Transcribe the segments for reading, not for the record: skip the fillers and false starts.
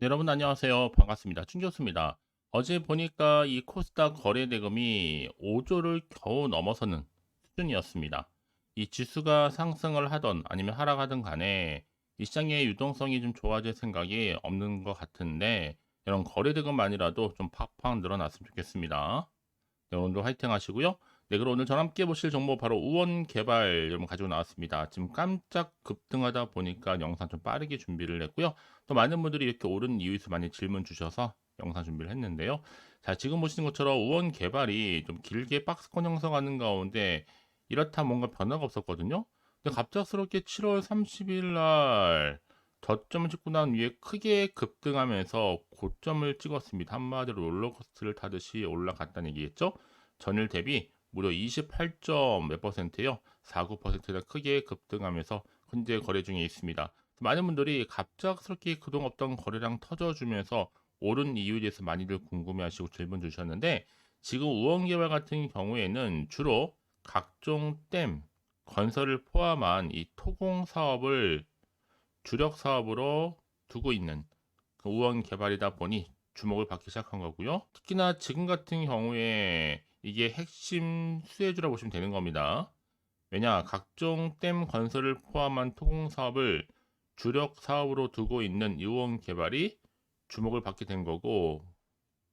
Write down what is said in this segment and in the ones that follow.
네, 여러분 안녕하세요. 반갑습니다. 충교수입니다. 어제 보니까 이 코스닥 거래 대금이 5조를 겨우 넘어서는 수준이었습니다. 이 지수가 상승을 하던 아니면 하락하든 간에 이 시장의 유동성이 좀 좋아질 생각이 없는 것 같은데 이런 거래 대금만이라도 좀 팍팍 늘어났으면 좋겠습니다. 네, 오늘도 화이팅 하시고요. 네, 그럼 오늘 저랑 함께 보실 정보 바로 우원 개발 여러분 가지고 나왔습니다. 지금 깜짝 급등하다 보니까 영상 좀 빠르게 준비를 했고요. 또 많은 분들이 이렇게 오른 이유에서 많이 질문 주셔서 영상 준비를 했는데요. 자, 지금 보시는 것처럼 우원 개발이 좀 길게 박스권 형성하는 가운데 이렇다 뭔가 변화가 없었거든요. 근데 갑작스럽게 7월 30일 날 저점을 찍고 난 위에 크게 급등하면서 고점을 찍었습니다. 한마디로 롤러코스터를 타듯이 올라갔다는 얘기겠죠. 전일 대비 무려 28점 몇 퍼센트요? 49%나 크게 급등하면서 현재 거래 중에 있습니다. 많은 분들이 갑작스럽게 그동안 없던 거래량 터져주면서 오른 이유에 대해서 많이들 궁금해하시고 질문 주셨는데 지금 우원개발 같은 경우에는 주로 각종 댐, 건설을 포함한 이 토공 사업을 주력 사업으로 두고 있는 그 우원 개발이다 보니 주목을 받기 시작한 거고요. 특히나 지금 같은 경우에 이게 핵심 수혜주라 보시면 되는 겁니다. 왜냐, 각종 댐 건설을 포함한 토공 사업을 주력 사업으로 두고 있는 우원 개발이 주목을 받게 된 거고,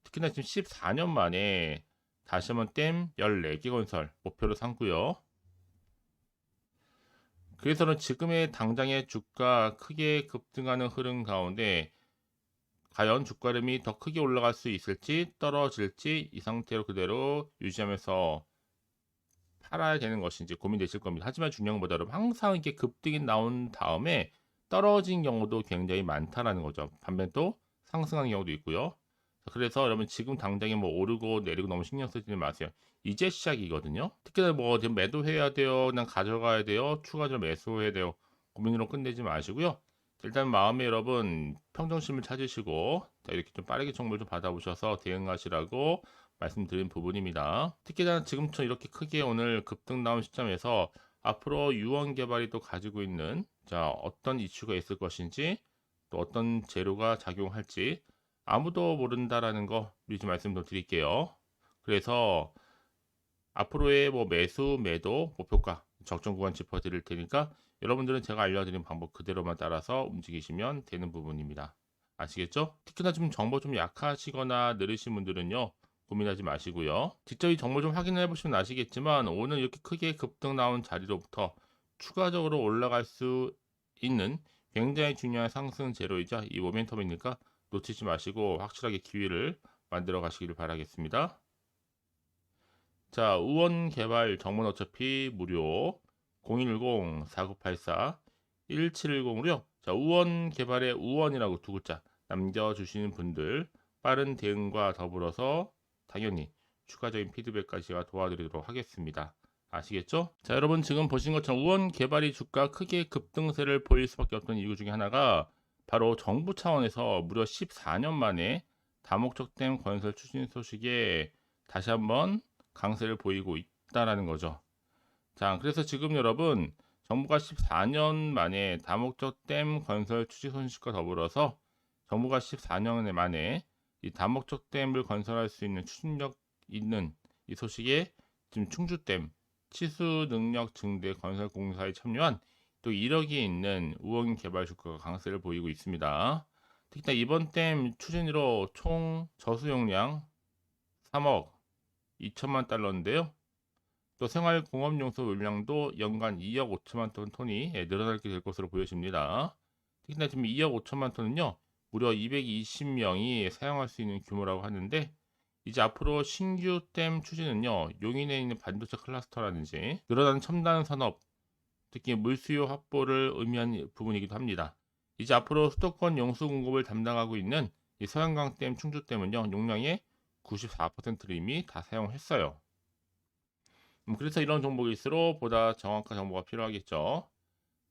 특히나 지금 14년 만에 다시 한번 댐 14개 건설 목표로 삼고요. 그래서는 지금의 당장의 주가 크게 급등하는 흐름 가운데 과연 주가름이 더 크게 올라갈 수 있을지 떨어질지 이 상태로 그대로 유지하면서 팔아야 되는 것인지 고민되실 겁니다. 하지만 중요한 것보다 여러분 항상 이렇게 급등이 나온 다음에 떨어진 경우도 굉장히 많다라는 거죠. 반면 또 상승한 경우도 있고요. 그래서 여러분 지금 당장에 뭐 오르고 내리고 너무 신경 쓰지 마세요. 이제 시작이거든요. 특히나 뭐 지금 매도해야 돼요, 그냥 가져가야 돼요, 추가적으로 매수해야 돼요. 고민으로 끝내지 마시고요. 일단 마음에 여러분 평정심을 찾으시고 자, 이렇게 좀 빠르게 정보를 좀 받아보셔서 대응하시라고 말씀드린 부분입니다. 특히나 지금처럼 이렇게 크게 오늘 급등 나온 시점에서 앞으로 유원 개발이 또 가지고 있는 자 어떤 이슈가 있을 것인지 또 어떤 재료가 작용할지 아무도 모른다라는 거 미리 좀 말씀 좀 드릴게요. 그래서 앞으로의 뭐 매수, 매도, 목표가, 적정 구간 짚어 드릴 테니까 여러분들은 제가 알려드린 방법 그대로만 따라서 움직이시면 되는 부분입니다. 아시겠죠? 특히나 좀 정보 좀 약하시거나 느리신 분들은요. 고민하지 마시고요. 직접 이 정보 좀 확인해 보시면 아시겠지만 오늘 이렇게 크게 급등 나온 자리로부터 추가적으로 올라갈 수 있는 굉장히 중요한 상승 재료이자 이 모멘텀이니까 놓치지 마시고 확실하게 기회를 만들어 가시기를 바라겠습니다. 자, 우원 개발 정문 어차피 무료 010-4984-1710으로요. 자, 우원 개발의 우원이라고 두 글자 남겨주시는 분들 빠른 대응과 더불어서 당연히 추가적인 피드백까지 제가 도와드리도록 하겠습니다. 아시겠죠? 자, 여러분 지금 보신 것처럼 우원 개발이 주가 크게 급등세를 보일 수밖에 없던 이유 중에 하나가 바로 정부 차원에서 무려 14년 만에 다목적 댐 건설 추진 소식에 다시 한번 강세를 보이고 있다라는 거죠. 자, 그래서 지금 여러분 정부가 14년 만에 다목적 댐 건설 추진 소식과 더불어서 정부가 14년 만에 이 다목적 댐을 건설할 수 있는 추진력 있는 이 소식에 지금 충주댐 치수 능력 증대 건설 공사에 참여한 또 이력이 있는 우원 개발 주가가 강세를 보이고 있습니다. 특히나 이번 댐 추진으로 총 저수용량 3억 2천만 달러인데요. 또 생활공업용소 물량도 연간 2억 5천만 톤이 늘어나게 될 것으로 보여집니다. 특히나 지금 2억 5천만 톤은요, 무려 220명이 사용할 수 있는 규모라고 하는데, 이제 앞으로 신규 댐 추진은요, 용인에 있는 반도체 클러스터라든지 늘어나는 첨단 산업, 특히 물수요 확보를 의미하는 부분이기도 합니다. 이제 앞으로 수도권 용수 공급을 담당하고 있는 이 서양강댐, 충주댐은요, 용량의 94%를 이미 다 사용했어요. 그래서 이런 정보일수록 보다 정확한 정보가 필요하겠죠.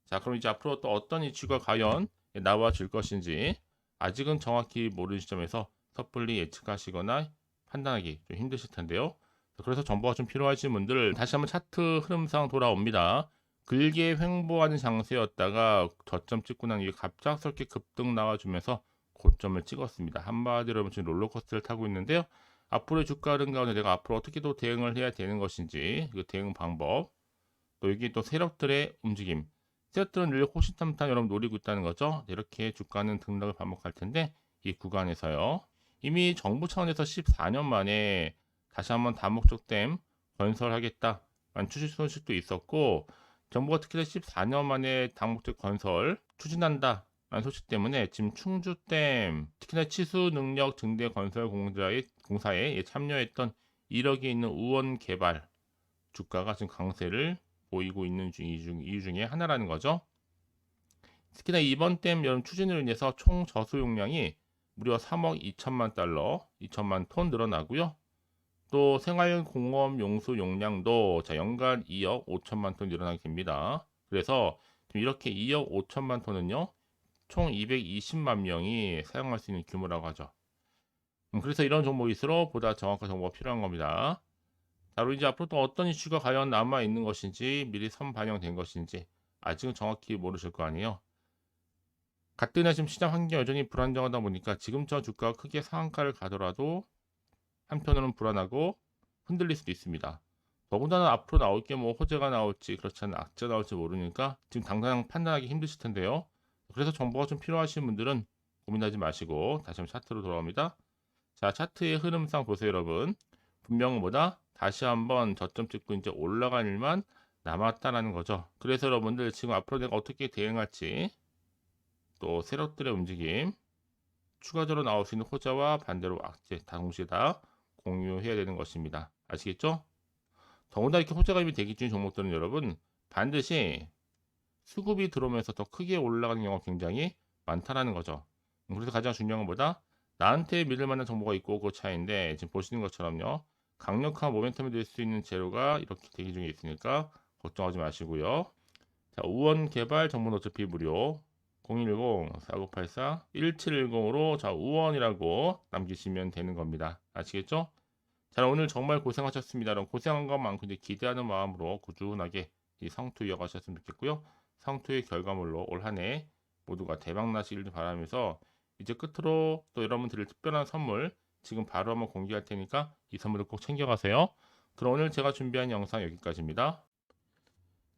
자, 그럼 이제 앞으로 또 어떤 이슈가 과연 나와줄 것인지 아직은 정확히 모르는 시점에서 섣불리 예측하시거나 판단하기 좀 힘드실 텐데요. 그래서 정보가 좀 필요하신 분들 다시 한번 차트 흐름상 돌아옵니다. 길게 횡보하는 장세였다가 저점 찍고 난 이게 갑작스럽게 급등 나와주면서 고점을 찍었습니다. 한마디로 지금 롤러코스터를 타고 있는데요. 앞으로의 주가 흐름 가운데 내가 앞으로 어떻게 또 대응을 해야 되는 것인지 그 대응 방법, 또 여기 또 세력들의 움직임, 세력들은 늘 호시탐탐 여러분 노리고 있다는 거죠. 이렇게 주가는 등락을 반복할 텐데 이 구간에서요. 이미 정부 차원에서 14년 만에 다시 한번 다목적 댐 건설하겠다라는 추진 소식도 있었고, 정부가 특히 14년 만에 다목적 건설 추진한다 라는 소식 때문에 지금 충주댐, 특히나 치수 능력 증대 건설 공사에 참여했던 이력이 있는 우원 개발 주가가 지금 강세를 보이고 있는 이유 중에 하나라는 거죠. 특히나 이번 댐 여름 추진으로 인해서 총 저수 용량이 무려 3억 2천만 달러, 2천만 톤 늘어나고요. 또 생활공업 용수 용량도 연간 2억 5천만 톤 늘어나게 됩니다. 그래서 이렇게 2억 5천만 톤은요, 총 220만 명이 사용할 수 있는 규모라고 하죠. 그래서 이런 정보일수록 보다 정확한 정보가 필요한 겁니다. 바로 이제 앞으로 또 어떤 이슈가 과연 남아 있는 것인지, 미리 선반영된 것인지 아직은 정확히 모르실 거 아니에요. 가뜩이나 지금 시장 환경이 여전히 불안정하다 보니까 지금처럼 주가가 크게 상한가를 가더라도 한편으로는 불안하고 흔들릴 수도 있습니다. 더군다나 앞으로 나올 게 뭐 호재가 나올지 그렇지 않은 악재가 나올지 모르니까 지금 당장 판단하기 힘드실 텐데요. 그래서 정보가 좀 필요하신 분들은 고민하지 마시고 다시 한번 차트로 돌아옵니다. 자, 차트의 흐름상 보세요, 여러분. 분명 보다 다시 한번 저점 찍고 이제 올라갈 일만 남았다라는 거죠. 그래서 여러분들 지금 앞으로 내가 어떻게 대응할지, 또 세력들의 움직임, 추가적으로 나올 수 있는 호재와 반대로 악재 동시에 다 공유해야 되는 것입니다. 아시겠죠? 더군다나 이렇게 호재가 이미 대기 중인 종목들은 여러분 반드시 수급이 들어오면서 더 크게 올라가는 경우가 굉장히 많다라는 거죠. 그래서 가장 중요한 것보다 나한테 믿을 만한 정보가 있고 그 차이인데, 지금 보시는 것처럼요, 강력한 모멘텀이 될 수 있는 재료가 이렇게 대기 중에 있으니까 걱정하지 마시고요. 자, 우원 개발 정보는 어차피 무료. 010-4984-1710으로 자, 우원이라고 남기시면 되는 겁니다. 아시겠죠? 자, 오늘 정말 고생하셨습니다. 그럼 고생한 것만큼 이제 기대하는 마음으로 꾸준하게 이 성투 이어가셨으면 좋겠고요. 성투의 결과물로 올 한 해 모두가 대박 나시길 바라면서 이제 끝으로 또 여러분 드릴 특별한 선물 지금 바로 한번 공개할 테니까 이 선물을 꼭 챙겨가세요. 그럼 오늘 제가 준비한 영상 여기까지입니다.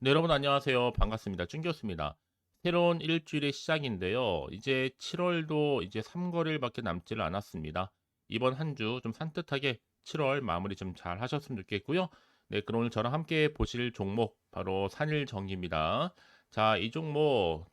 네, 여러분 안녕하세요. 반갑습니다. 쭝교수입니다. 새로운 일주일의 시작인데요. 이제 7월도 이제 3거래일밖에 남지를 않았습니다. 이번 한 주 좀 산뜻하게 7월 마무리 좀 잘 하셨으면 좋겠고요. 네, 그럼 오늘 저랑 함께 보실 종목 바로 산일전기입니다. 자, 이 종목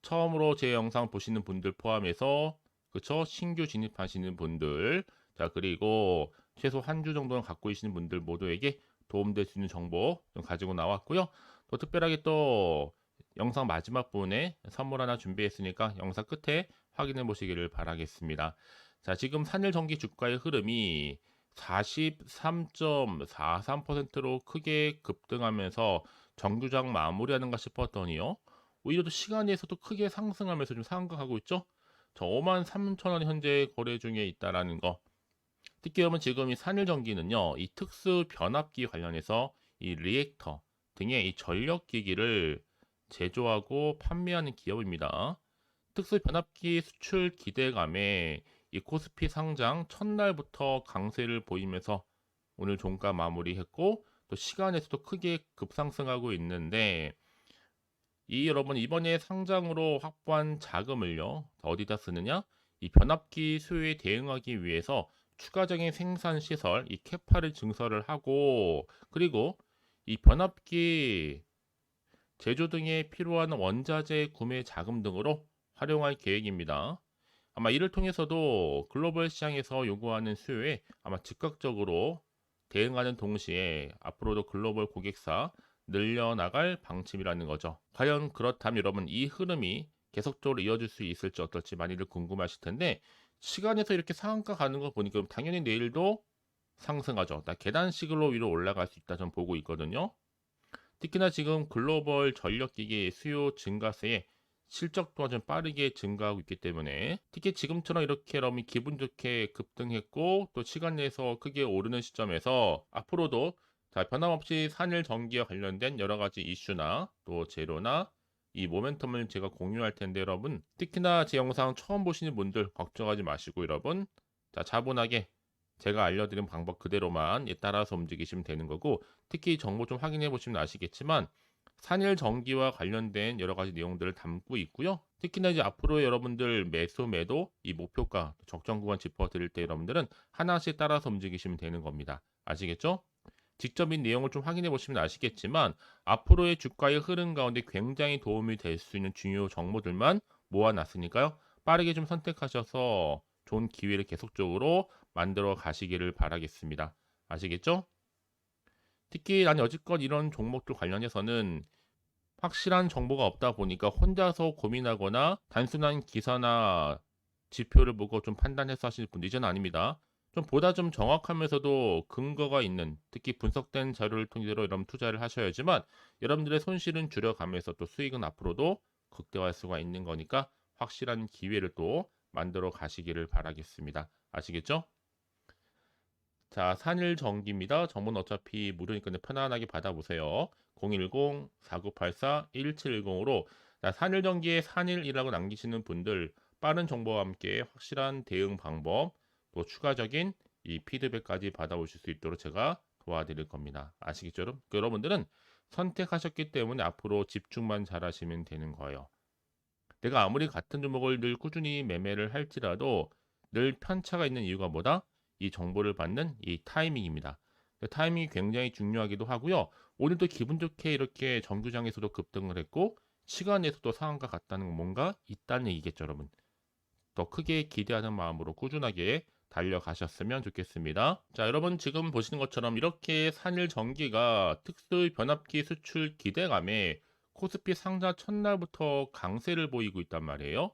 처음으로 제 영상 보시는 분들 포함해서 그쵸? 신규 진입하시는 분들, 자, 그리고 최소 한 주 정도는 갖고 계시는 분들 모두에게 도움될 수 있는 정보 좀 가지고 나왔고요. 또 특별하게 또 영상 마지막 부분에 선물 하나 준비했으니까 영상 끝에 확인해 보시기를 바라겠습니다. 자, 지금 산일전기 주가의 흐름이 43.43%로 크게 급등하면서 정규장 마무리하는가 싶었더니요, 오히려 또 시간에서도 크게 상승하면서 좀 상승하고 있죠. 저 53,000원 현재 거래 중에 있다라는 거. 특히 여러분 지금 이 산일전기는요, 이 특수 변압기 관련해서 이 리액터 등의 이 전력기기를 제조하고 판매하는 기업입니다. 특수 변압기 수출 기대감에 이 코스피 상장 첫날부터 강세를 보이면서 오늘 종가 마무리했고, 또 시간에서도 크게 급상승하고 있는데, 이 여러분 이번에 상장으로 확보한 자금을요 어디다 쓰느냐? 이 변압기 수요에 대응하기 위해서 추가적인 생산 시설 이 캐파를 증설을 하고, 그리고 이 변압기 제조 등에 필요한 원자재 구매 자금 등으로 활용할 계획입니다. 아마 이를 통해서도 글로벌 시장에서 요구하는 수요에 아마 즉각적으로 대응하는 동시에 앞으로도 글로벌 고객사 늘려나갈 방침이라는 거죠. 과연 그렇다면 여러분 이 흐름이 계속적으로 이어질 수 있을지 어떨지 많이들 궁금하실 텐데, 시간에서 이렇게 상한가 가는 거 보니까 당연히 내일도 상승하죠. 나 계단식으로 위로 올라갈 수 있다 전 보고 있거든요. 특히나 지금 글로벌 전력기기 수요 증가세에 실적 또한 좀 빠르게 증가하고 있기 때문에, 특히 지금처럼 이렇게 여러분이 기분 좋게 급등했고 또 시간 내에서 크게 오르는 시점에서 앞으로도 자, 변함없이 산일 전기와 관련된 여러 가지 이슈나 또 재료나 이 모멘텀을 제가 공유할 텐데 여러분, 특히나 제 영상 처음 보시는 분들 걱정하지 마시고 여러분, 자, 차분하게 제가 알려드린 방법 그대로만 따라서 움직이시면 되는 거고, 특히 정보 좀 확인해 보시면 아시겠지만 산일 전기와 관련된 여러 가지 내용들을 담고 있고요. 특히나 이제 앞으로 여러분들 매수 매도 이 목표가 적정 구간 짚어 드릴 때 여러분들은 하나씩 따라서 움직이시면 되는 겁니다. 아시겠죠? 직접 이 내용을 좀 확인해 보시면 아시겠지만 앞으로의 주가의 흐름 가운데 굉장히 도움이 될 수 있는 중요 정보들만 모아놨으니까요. 빠르게 좀 선택하셔서 좋은 기회를 계속적으로 만들어 가시기를 바라겠습니다. 아시겠죠? 특히 난 여지껏 이런 종목들 관련해서는 확실한 정보가 없다 보니까 혼자서 고민하거나 단순한 기사나 지표를 보고 좀 판단해서 하시는 분들 이제는 아닙니다. 좀 보다 좀 정확하면서도 근거가 있는, 특히 분석된 자료를 통해서 여러분 투자를 하셔야지만 여러분들의 손실은 줄여가면서 또 수익은 앞으로도 극대화할 수가 있는 거니까 확실한 기회를 또 만들어 가시기를 바라겠습니다. 아시겠죠? 자, 산일 전기입니다. 정보는 어차피 무료니까 편안하게 받아보세요. 010-4984-1710으로 산일 전기에 산일이라고 남기시는 분들 빠른 정보와 함께 확실한 대응 방법 또 추가적인 이 피드백까지 받아오실 수 있도록 제가 도와드릴 겁니다. 아시겠죠? 여러분들은 선택하셨기 때문에 앞으로 집중만 잘하시면 되는 거예요. 내가 아무리 같은 종목을 늘 꾸준히 매매를 할지라도 늘 편차가 있는 이유가 뭐다? 이 정보를 받는 이 타이밍입니다. 타이밍이 굉장히 중요하기도 하고요. 오늘도 기분 좋게 이렇게 정규장에서도 급등을 했고 시간에서도 상한가 같다는 건 뭔가 있다는 얘기겠죠, 여러분. 더 크게 기대하는 마음으로 꾸준하게 달려가셨으면 좋겠습니다. 자, 여러분 지금 보시는 것처럼 이렇게 산일 전기가 특수 변압기 수출 기대감에 코스피 상자 첫날부터 강세를 보이고 있단 말이에요.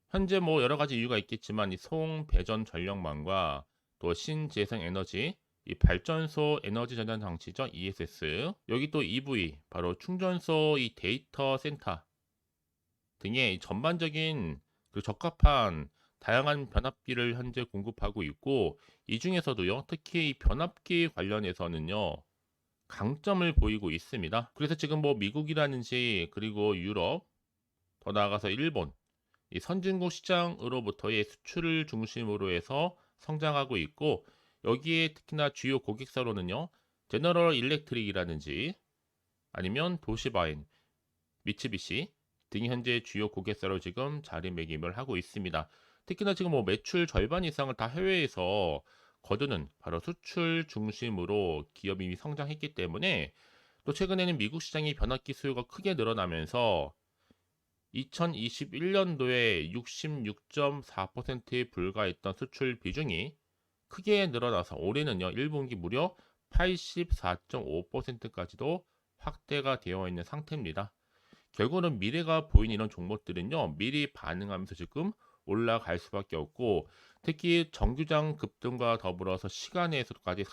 현재 뭐 여러 가지 이유가 있겠지만 이 송 배전 전력망과 또 신재생 에너지, 이 발전소 에너지 전환 장치죠, ESS. 여기 또 EV, 바로 충전소 이 데이터 센터 등의 전반적인 그 적합한 다양한 변압기를 현재 공급하고 있고, 이 중에서도요, 특히 이 변압기 관련해서는요, 강점을 보이고 있습니다. 그래서 지금 뭐 미국이라든지 그리고 유럽, 더 나아가서 일본, 이 선진국 시장으로부터의 수출을 중심으로 해서 성장하고 있고, 여기에 특히나 주요 고객사로는요, 제너럴 일렉트릭이라든지 아니면 도시바인, 미츠비시 등이 현재 주요 고객사로 지금 자리매김을 하고 있습니다. 특히나 지금 뭐 매출 절반 이상을 다 해외에서 거두는 바로 수출 중심으로 기업이 성장했기 때문에, 또 최근에는 미국 시장이 변압기 수요가 크게 늘어나면서 2021년도에 66.4%에 불과했던 수출 비중이 크게 늘어나서 올해는요, 1분기 무려 84.5%까지도 확대가 되어 있는 상태입니다. 결국은 미래가 보이는 이런 종목들은요, 미리 반응하면서 지금 올라갈 수밖에 없고, 특히 정규장 급등과 더불어서 시간에서까지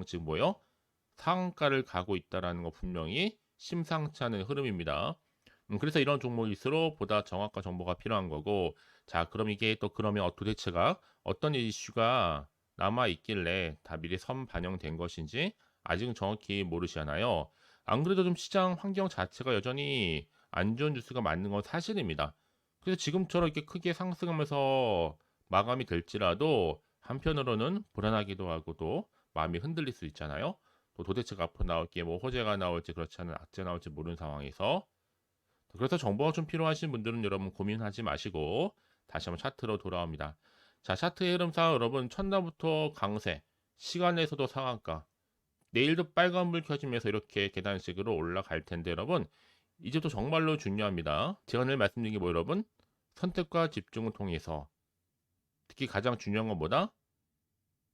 지금 뭐요? 상한가를 가고 있다는 거 분명히 심상치 않은 흐름입니다. 그래서 이런 종목일수록 보다 정확한 정보가 필요한 거고, 자, 그럼 이게 또 그러면 도대체가 어떤 이슈가 남아 있길래 다 미리 선 반영된 것인지 아직은 정확히 모르시잖아요. 안 그래도 좀 시장 환경 자체가 여전히 안 좋은 뉴스가 많은 건 사실입니다. 그래서 지금처럼 이렇게 크게 상승하면서 마감이 될지라도 한편으로는 불안하기도 하고 또 마음이 흔들릴 수 있잖아요. 또 도대체가 앞으로 나올 게 뭐 호재가 나올지 그렇지 않은 악재 나올지 모르는 상황에서, 그래서 정보가 좀 필요하신 분들은 여러분 고민하지 마시고 다시 한번 차트로 돌아옵니다. 자, 차트의 흐름상 여러분 첫날부터 강세, 시간에서도 상한가, 내일도 빨간불 켜지면서 이렇게 계단식으로 올라갈 텐데 여러분, 이제부터 정말로 중요합니다. 제가 늘 말씀드린 게 뭐 여러분, 선택과 집중을 통해서 특히 가장 중요한 건 뭐다?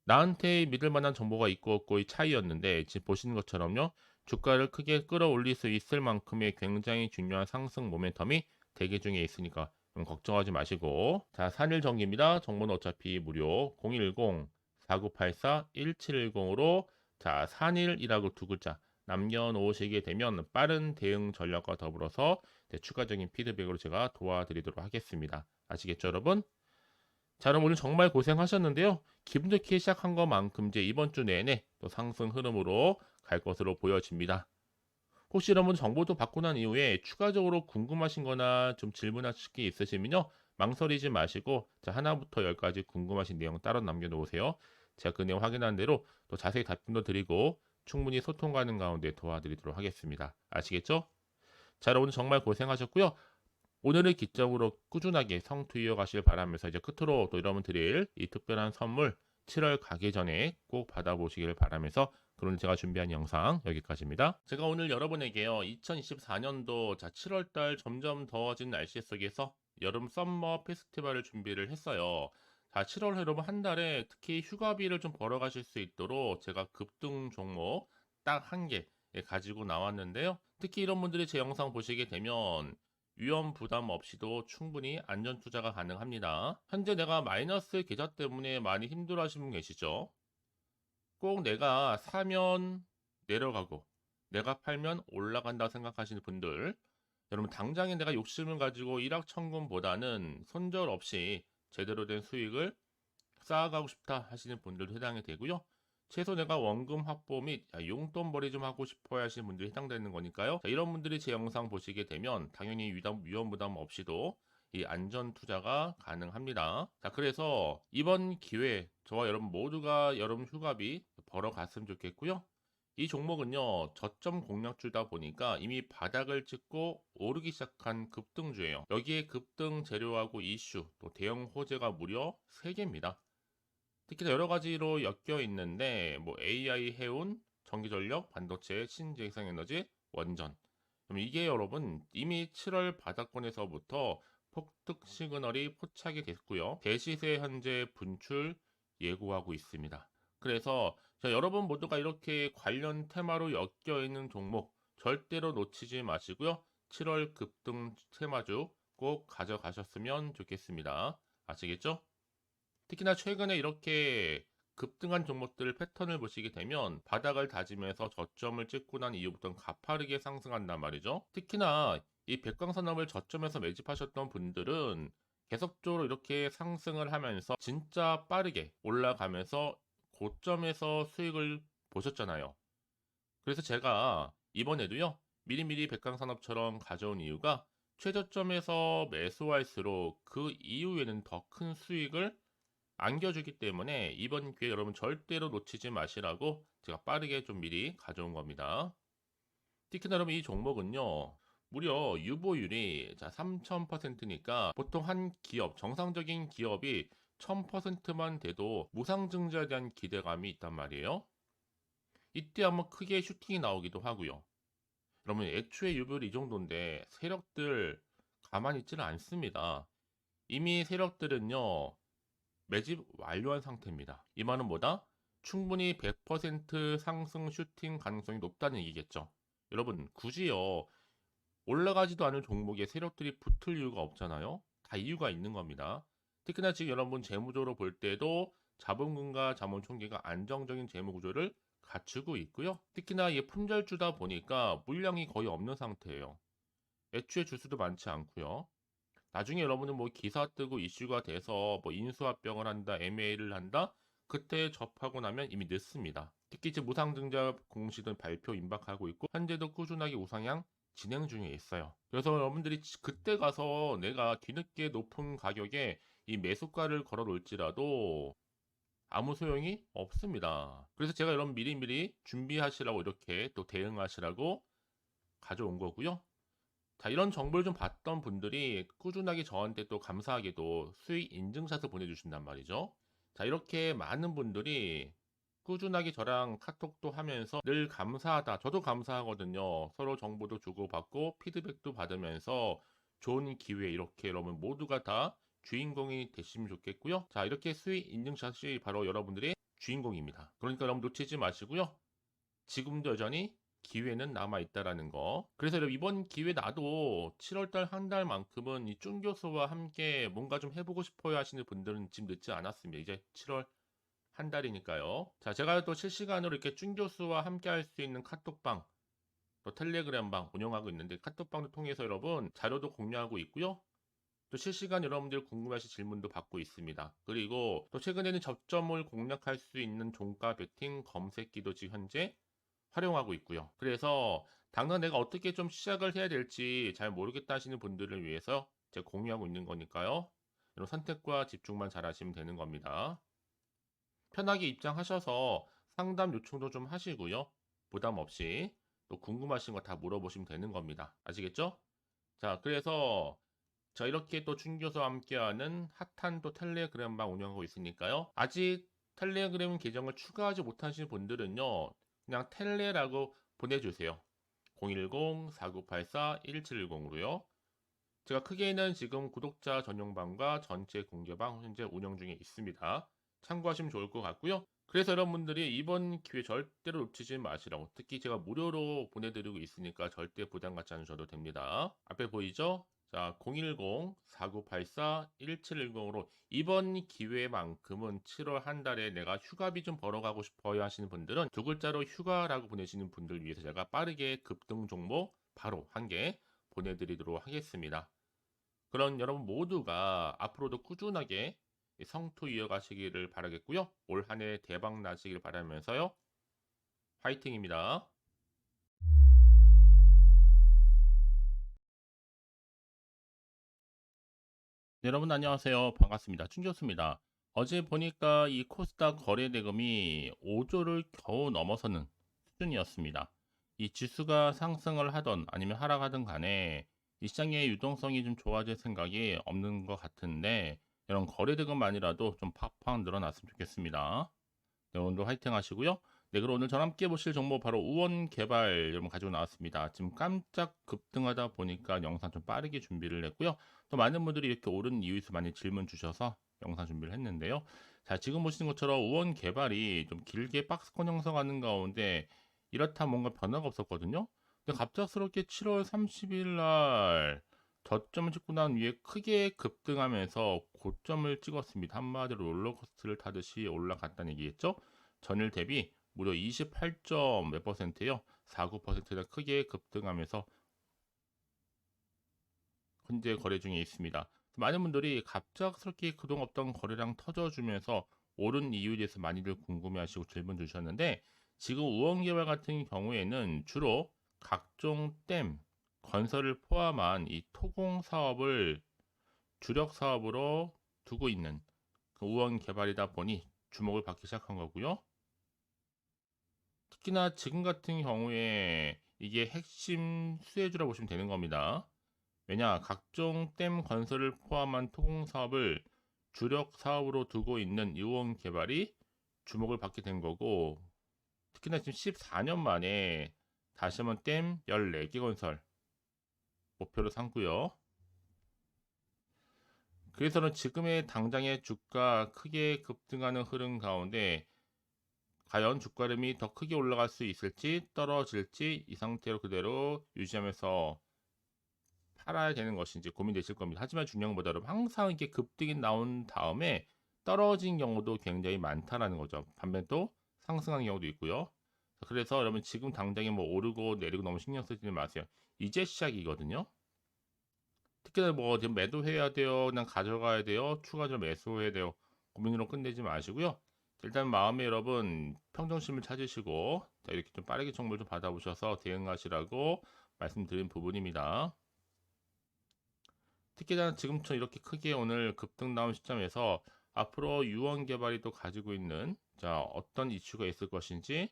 나한테 믿을 만한 정보가 있고 없고의 차이였는데 지금 보시는 것처럼요, 주가를 크게 끌어올릴 수 있을 만큼의 굉장히 중요한 상승 모멘텀이 대기 중에 있으니까 걱정하지 마시고, 자, 산일 전기입니다. 정보는 어차피 무료. 010-4984-1710으로 자, 산일이라고 두 글자 남겨놓으시게 되면 빠른 대응 전략과 더불어서 추가적인 피드백으로 제가 도와드리도록 하겠습니다. 아시겠죠, 여러분? 자, 그럼 오늘 정말 고생하셨는데요. 기분 좋게 시작한 것만큼 이제 이번 주 내내 또 상승 흐름으로 갈 것으로 보여집니다. 혹시 여러분 정보도 받고 난 이후에 추가적으로 궁금하신 거나 좀 질문하실 게 있으시면요. 망설이지 마시고 자, 하나부터 열까지 궁금하신 내용 따로 남겨놓으세요. 제가 그 내용 확인한 대로 또 자세히 답변도 드리고 충분히 소통 가능 가운데 도와드리도록 하겠습니다. 아시겠죠? 자, 여러분 정말 고생하셨고요. 오늘을 기점으로 꾸준하게 성투 이어가길 바라면서 이제 끝으로 또 여러분 드릴 이 특별한 선물 7월 가기 전에 꼭 받아보시길 바라면서 그럼 제가 준비한 영상 여기까지입니다. 제가 오늘 여러분에게요 2024년도 자 7월달 점점 더워진 날씨 속에서 여름 썸머 페스티벌을 준비를 했어요. 자 7월 여러분 한 달에 특히 휴가비를 좀 벌어가실 수 있도록 제가 급등 종목 딱 한 개 가지고 나왔는데요. 특히 이런 분들이 제 영상 보시게 되면 위험 부담 없이도 충분히 안전 투자가 가능합니다. 현재 내가 마이너스 계좌 때문에 많이 힘들어 하시는 분 계시죠? 꼭 내가 사면 내려가고 내가 팔면 올라간다 생각하시는 분들 여러분 당장에 내가 욕심을 가지고 일확천금보다는 손절 없이 제대로 된 수익을 쌓아가고 싶다 하시는 분들도 해당이 되고요. 최소 내가 원금 확보 및 용돈벌이 좀 하고 싶어야 하시는 분들이 해당되는 거니까요. 자, 이런 분들이 제 영상 보시게 되면 당연히 위험 부담 없이도 이 안전 투자가 가능합니다. 자, 그래서 이번 기회에 저와 여러분 모두가 여름 휴가비 벌어갔으면 좋겠고요. 이 종목은요, 저점 공략주다 보니까 이미 바닥을 찍고 오르기 시작한 급등주예요. 여기에 급등 재료하고 이슈, 또 대형 호재가 무려 3개입니다. 특히나 여러 가지로 엮여 있는데 뭐 AI, 해운, 전기전력, 반도체, 신재생에너지, 원전. 그럼 이게 여러분 이미 7월 바닥권에서부터 폭등 시그널이 포착이 됐고요. 대시세 현재 분출 예고하고 있습니다. 그래서 여러분 모두가 이렇게 관련 테마로 엮여 있는 종목 절대로 놓치지 마시고요. 7월 급등 테마주 꼭 가져가셨으면 좋겠습니다. 아시겠죠? 특히나 최근에 이렇게 급등한 종목들 패턴을 보시게 되면 바닥을 다지면서 저점을 찍고 난 이후부터는 가파르게 상승한단 말이죠. 특히나 이 백광산업을 저점에서 매집하셨던 분들은 계속적으로 이렇게 상승을 하면서 진짜 빠르게 올라가면서 고점에서 수익을 보셨잖아요. 그래서 제가 이번에도요 미리미리 백광산업처럼 가져온 이유가 최저점에서 매수할수록 그 이후에는 더 큰 수익을 안겨주기 때문에 이번 기회 여러분 절대로 놓치지 마시라고 제가 빠르게 좀 미리 가져온 겁니다. 특히나 여러분 이 종목은요. 무려 유보율이 3000%니까 보통 한 기업, 정상적인 기업이 1000%만 돼도 무상증자에 대한 기대감이 있단 말이에요. 이때 한번 크게 슈팅이 나오기도 하고요. 여러분 애초에 유보율이 이 정도인데 세력들 가만히 있지는 않습니다. 이미 세력들은요. 매집 완료한 상태입니다. 이 말은 뭐다? 충분히 100% 상승 슈팅 가능성이 높다는 얘기겠죠. 여러분 굳이요 올라가지도 않을 종목에 세력들이 붙을 이유가 없잖아요. 다 이유가 있는 겁니다. 특히나 지금 여러분 재무적으로 볼 때도 자본금과 자본총계가 안정적인 재무 구조를 갖추고 있고요. 특히나 이게 품절주다 보니까 물량이 거의 없는 상태예요. 애초에 주수도 많지 않고요. 나중에 여러분은 뭐 기사 뜨고 이슈가 돼서 뭐 인수합병을 한다, M&A를 한다, 그때 접하고 나면 이미 늦습니다. 특히 이제 무상증자 공시든 발표 임박하고 있고 현재도 꾸준하게 우상향 진행 중에 있어요. 그래서 여러분들이 그때 가서 내가 뒤늦게 높은 가격에 이 매수가를 걸어 놓을지라도 아무 소용이 없습니다. 그래서 제가 여러분 미리미리 준비하시라고 이렇게 또 대응하시라고 가져온 거고요. 자, 이런 정보를 좀 봤던 분들이 꾸준하게 저한테 또 감사하게도 수익 인증샷을 보내주신단 말이죠. 자, 이렇게 많은 분들이 꾸준하게 저랑 카톡도 하면서 늘 감사하다. 저도 감사하거든요. 서로 정보도 주고받고 피드백도 받으면서 좋은 기회 이렇게 여러분 모두가 다 주인공이 되시면 좋겠고요. 자, 이렇게 수익 인증샷이 바로 여러분들의 주인공입니다. 그러니까 여러분 놓치지 마시고요. 지금도 여전히 기회는 남아 있다라는 거. 그래서 여러분 이번 기회 나도 7월달 한 달만큼은 이 쭌 교수와 함께 뭔가 좀 해보고 싶어요 하시는 분들은 지금 늦지 않았습니다. 이제 7월 한 달이니까요. 자, 제가 또 실시간으로 이렇게 쭌 교수와 함께 할 수 있는 카톡방, 또 텔레그램방 운영하고 있는데 카톡방을 통해서 여러분 자료도 공유하고 있고요. 또 실시간 여러분들 궁금하신 질문도 받고 있습니다. 그리고 또 최근에는 저점을 공략할 수 있는 종가 베팅 검색기도 지금 현재 활용하고 있고요. 그래서 당장 내가 어떻게 좀 시작을 해야 될지 잘 모르겠다 하시는 분들을 위해서 제가 공유하고 있는 거니까요. 이런 선택과 집중만 잘 하시면 되는 겁니다. 편하게 입장하셔서 상담 요청도 좀 하시고요. 부담 없이 또 궁금하신 거 다 물어보시면 되는 겁니다. 아시겠죠? 자, 그래서 자, 이렇게 또 준교수와 함께하는 핫한 또 텔레그램방 운영하고 있으니까요. 아직 텔레그램 계정을 추가하지 못하신 분들은요. 그냥 텔레라고 보내주세요. 010-4984-1710으로요. 제가 크게는 지금 구독자 전용방과 전체 공개방 현재 운영 중에 있습니다. 참고하시면 좋을 것 같고요. 그래서 여러분들이 이번 기회 절대로 놓치지 마시라고, 특히 제가 무료로 보내드리고 있으니까 절대 부담 갖지 않으셔도 됩니다. 앞에 보이죠? 자, 010-4984-1710으로 이번 기회만큼은 7월 한 달에 내가 휴가비 좀 벌어가고 싶어요 하시는 분들은 두 글자로 휴가라고 보내시는 분들 위해서 제가 빠르게 급등 종목 바로 한 개 보내드리도록 하겠습니다. 그런 여러분 모두가 앞으로도 꾸준하게 성투 이어가시기를 바라겠고요. 올 한 해 대박 나시길 바라면서요. 화이팅입니다. 네, 여러분 안녕하세요. 반갑습니다. 춘교수입니다. 어제 보니까 이 코스닥 거래 대금이 5조를 겨우 넘어서는 수준이었습니다. 이 지수가 상승을 하던 아니면 하락하든 간에 이 시장의 유동성이 좀 좋아질 생각이 없는 것 같은데 이런 거래 대금만이라도 좀 팍팍 늘어났으면 좋겠습니다. 네, 오늘도 화이팅 하시고요. 네, 그럼 오늘 저랑 함께 보실 종목 바로 우원개발 여러분 가지고 나왔습니다. 지금 깜짝 급등하다 보니까 영상 좀 빠르게 준비를 했고요. 또 많은 분들이 이렇게 오른 이유에서 많이 질문 주셔서 영상 준비를 했는데요. 자, 지금 보시는 것처럼 우원개발이 좀 길게 박스권 형성하는 가운데 이렇다 뭔가 변화가 없었거든요. 근데 갑작스럽게 7월 30일 날 저점을 찍고 난 위에 크게 급등하면서 고점을 찍었습니다. 한마디로 롤러코스터를 타듯이 올라갔다는 얘기겠죠? 전일 대비 무려 28점 몇 퍼센트요? 49%나 크게 급등하면서 현재 거래 중에 있습니다. 많은 분들이 갑작스럽게 그동안 없던 거래량 터져주면서 오른 이유에 대해서 많이들 궁금해하시고 질문 주셨는데 지금 우원개발 같은 경우에는 주로 각종 댐, 건설을 포함한 이 토공 사업을 주력 사업으로 두고 있는 그 우원개발이다 보니 주목을 받기 시작한 거고요. 특히나 지금 같은 경우에 이게 핵심 수혜주라고 보시면 되는 겁니다. 왜냐, 각종 댐 건설을 포함한 토공 사업을 주력 사업으로 두고 있는 이원 개발이 주목을 받게 된 거고, 특히나 지금 14년 만에 다시 한번 댐 14개 건설 목표로 삼고요. 그래서는 지금의 당장의 주가 크게 급등하는 흐름 가운데 과연 주가름이 더 크게 올라갈 수 있을지 떨어질지 이 상태로 그대로 유지하면서 팔아야 되는 것인지 고민되실 겁니다. 하지만 중요한 것보다 여러분 항상 이렇게 급등이 나온 다음에 떨어진 경우도 굉장히 많다라는 거죠. 반면 또 상승하는 경우도 있고요. 그래서 여러분 지금 당장에 뭐 오르고 내리고 너무 신경 쓰지 마세요. 이제 시작이거든요. 특히나 뭐 지금 매도해야 돼요, 그냥 가져가야 돼요, 추가적으로 매수해야 돼요, 고민으로 끝내지 마시고요. 일단 마음에 여러분 평정심을 찾으시고 자, 이렇게 좀 빠르게 정보를 좀 받아보셔서 대응하시라고 말씀드린 부분입니다. 특히나 지금처럼 이렇게 크게 오늘 급등 나온 시점에서 앞으로 유언 개발이 또 가지고 있는 자 어떤 이슈가 있을 것인지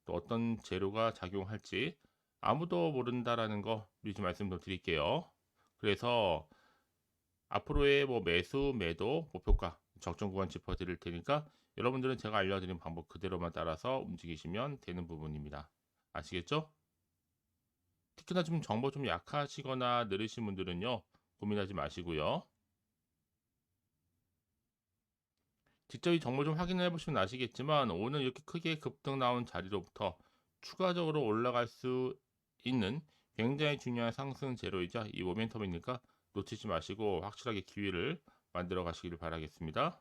또 어떤 재료가 작용할지 아무도 모른다라는 거 미리 좀 말씀 좀 드릴게요. 그래서 앞으로의 뭐 매수, 매도, 목표가, 적정 구간 짚어 드릴 테니까 여러분들은 제가 알려드린 방법 그대로만 따라서 움직이시면 되는 부분입니다. 아시겠죠? 특히나 좀 정보 좀 약하시거나 느리신 분들은요, 고민하지 마시고요. 직접 이 정보 좀 확인해 보시면 아시겠지만 오늘 이렇게 크게 급등 나온 자리로부터 추가적으로 올라갈 수 있는 굉장히 중요한 상승 재료이자 이 모멘텀이니까 놓치지 마시고 확실하게 기회를 만들어 가시기를 바라겠습니다.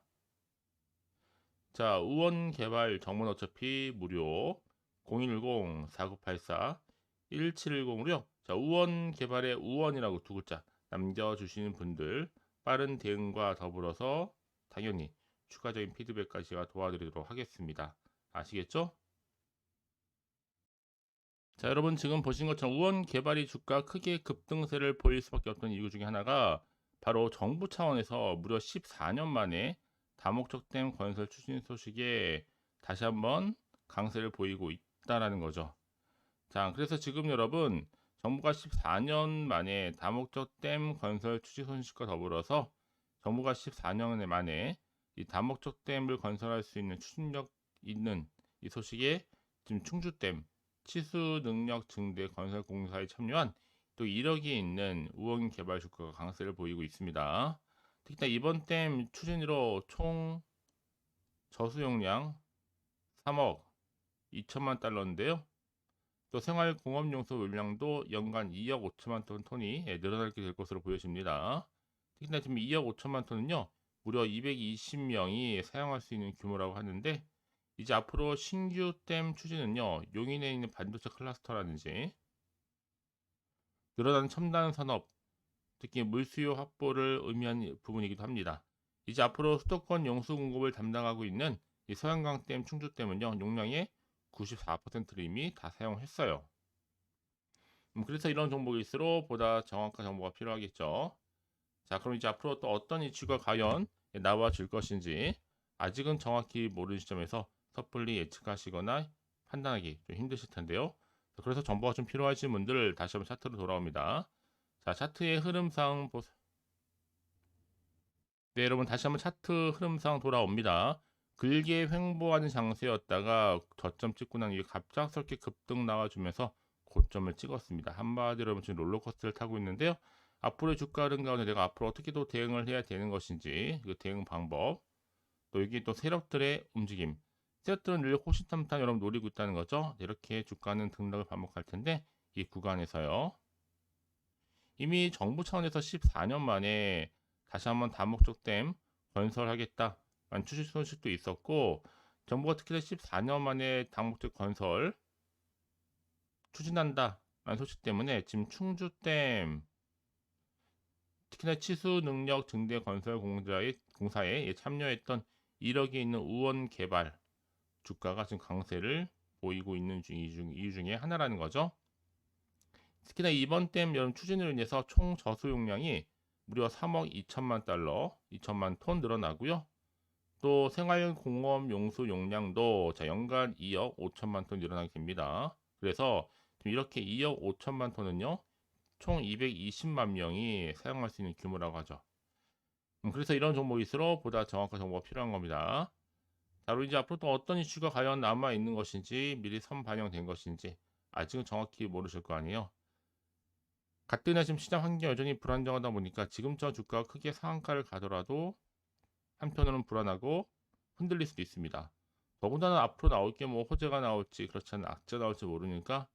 자, 우원 개발 정보는 어차피 무료 010-4984-1710으로요. 자, 우원 개발의 우원이라고 두 글자 남겨주시는 분들 빠른 대응과 더불어서 당연히 추가적인 피드백까지 제가 도와드리도록 하겠습니다. 아시겠죠? 자, 여러분 지금 보신 것처럼 우원 개발이 주가 크게 급등세를 보일 수밖에 없던 이유 중에 하나가 바로 정부 차원에서 무려 14년 만에 다목적댐 건설 추진 소식에 다시 한번 강세를 보이고 있다라는 거죠. 자, 그래서 지금 여러분 정부가 14년 만에 다목적댐 건설 추진 소식과 더불어서 정부가 14년 만에 이 다목적댐을 건설할 수 있는 추진력 있는 이 소식에 지금 충주댐 치수 능력 증대 건설 공사에 참여한 또 1억이 있는 우원 개발 주가가 강세를 보이고 있습니다. 특히나 이번 댐 추진으로 총 저수용량 3억 2천만 달러인데요. 또 생활공업용수 물량도 연간 2억 5천만 톤이 늘어나게 될 것으로 보여집니다. 특히나 지금 2억 5천만 톤은요, 무려 220명이 사용할 수 있는 규모라고 하는데, 이제 앞으로 신규 댐 추진은요, 용인에 있는 반도체 클러스터라든지 늘어나는 첨단 산업, 특히 물수요 확보를 의미하는 부분이기도 합니다. 이제 앞으로 수도권 용수 공급을 담당하고 있는 이 서양강 댐, 충주댐은요, 용량의 94%를 이미 다 사용했어요. 그래서 이런 정보일수록 보다 정확한 정보가 필요하겠죠. 자, 그럼 이제 앞으로 또 어떤 이슈가 과연 나와줄 것인지 아직은 정확히 모르는 시점에서 섣불리 예측하시거나 판단하기 좀 힘드실 텐데요. 그래서 정보가 좀 필요하신 분들 다시 한번 차트로 돌아옵니다. 자, 차트의 흐름상 보세요. 네, 여러분 다시 한번 차트 흐름상 돌아옵니다. 길게 횡보하는 장세였다가 저점 찍고 난 이후에 갑작스럽게 급등 나와주면서 고점을 찍었습니다. 한마디로 여러분 지금 롤러코스터를 타고 있는데요. 앞으로의 주가 흐름 가운데 내가 앞으로 어떻게 또 대응을 해야 되는 것인지 그 대응 방법 또 여기 또 세력들의 움직임 세력들은 늘 호시탐탐 여러분 노리고 있다는 거죠. 이렇게 주가는 등락을 반복할 텐데 이 구간에서요. 이미 정부 차원에서 14년 만에 다시 한번 다목적댐 건설하겠다 라는 추진 소식도 있었고 정부가 특히나 14년 만에 다목적 건설 추진한다 라는 소식 때문에 지금 충주댐 특히나 치수 능력 증대 건설 공사에 참여했던 1억이 있는 우원 개발 주가가 지금 강세를 보이고 있는 이유 중에 하나라는 거죠. 특히나 이번 댐 여름 추진으로 인해서 총 저수 용량이 무려 3억 2천만 달러, 2천만 톤 늘어나고요. 또 생활공업 용수 용량도 연간 2억 5천만 톤 늘어나게 됩니다. 그래서 이렇게 2억 5천만 톤은요, 총 220만 명이 사용할 수 있는 규모라고 하죠. 그래서 이런 정보일수록 보다 정확한 정보가 필요한 겁니다. 자, 그리고 이제 앞으로 또 어떤 이슈가 과연 남아 있는 것인지 미리 선반영된 것인지 아직은 정확히 모르실 거 아니에요. 가뜩이나 지금 시장 환경이 여전히 불안정하다 보니까 지금처럼 주가가 크게 상한가를 가더라도 한편으로는 불안하고 흔들릴 수도 있습니다. 더군다나 앞으로 나올 게 뭐 호재가 나올지 그렇지 않은 악재가 나올지 모르니까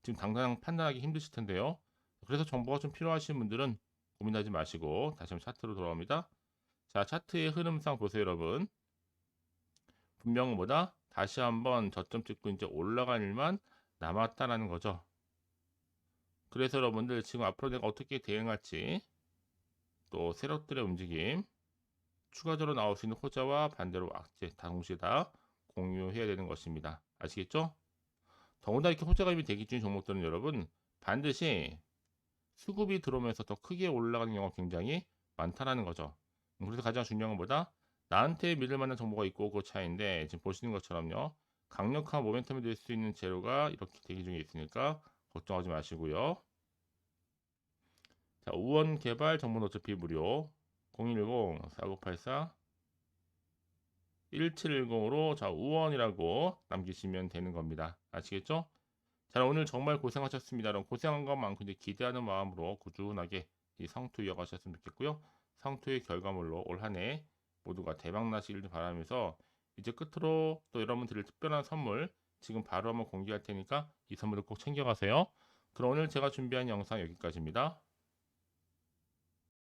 지금 당장 판단하기 힘드실 텐데요. 그래서 정보가 좀 필요하신 분들은 고민하지 마시고 다시 한번 차트로 돌아옵니다. 자, 차트의 흐름상 보세요, 여러분. 분명 보다 다시 한번 저점 찍고 이제 올라갈 일만 남았다라는 거죠. 그래서 여러분들 지금 앞으로 내가 어떻게 대응할지 또 세력들의 움직임 추가적으로 나올 수 있는 호재와 반대로 악재 다 동시에 다 공유해야 되는 것입니다. 아시겠죠? 더군다나 이렇게 호재가 이미 대기 중인 종목들은 여러분 반드시 수급이 들어오면서 더 크게 올라가는 경우가 굉장히 많다라는 거죠. 그래서 가장 중요한 것보다 나한테 믿을 만한 정보가 있고 그 차이인데 지금 보시는 것처럼요. 강력한 모멘텀이 될 수 있는 재료가 이렇게 대기 중에 있으니까 걱정하지 마시고요. 자, 우원 개발 정보는 어차피 무료 010-4984 1710으로 자, 우원이라고 남기시면 되는 겁니다. 아시겠죠? 자, 오늘 정말 고생하셨습니다. 그럼 고생한 것만큼 이제 기대하는 마음으로 꾸준하게 이 성투 이어가셨으면 좋겠고요. 성투의 결과물로 올 한 해 모두가 대박 나시길 바라면서 이제 끝으로 또 여러분 드릴 특별한 선물 지금 바로 한번 공개할 테니까 이 선물을 꼭 챙겨가세요. 그럼 오늘 제가 준비한 영상 여기까지입니다.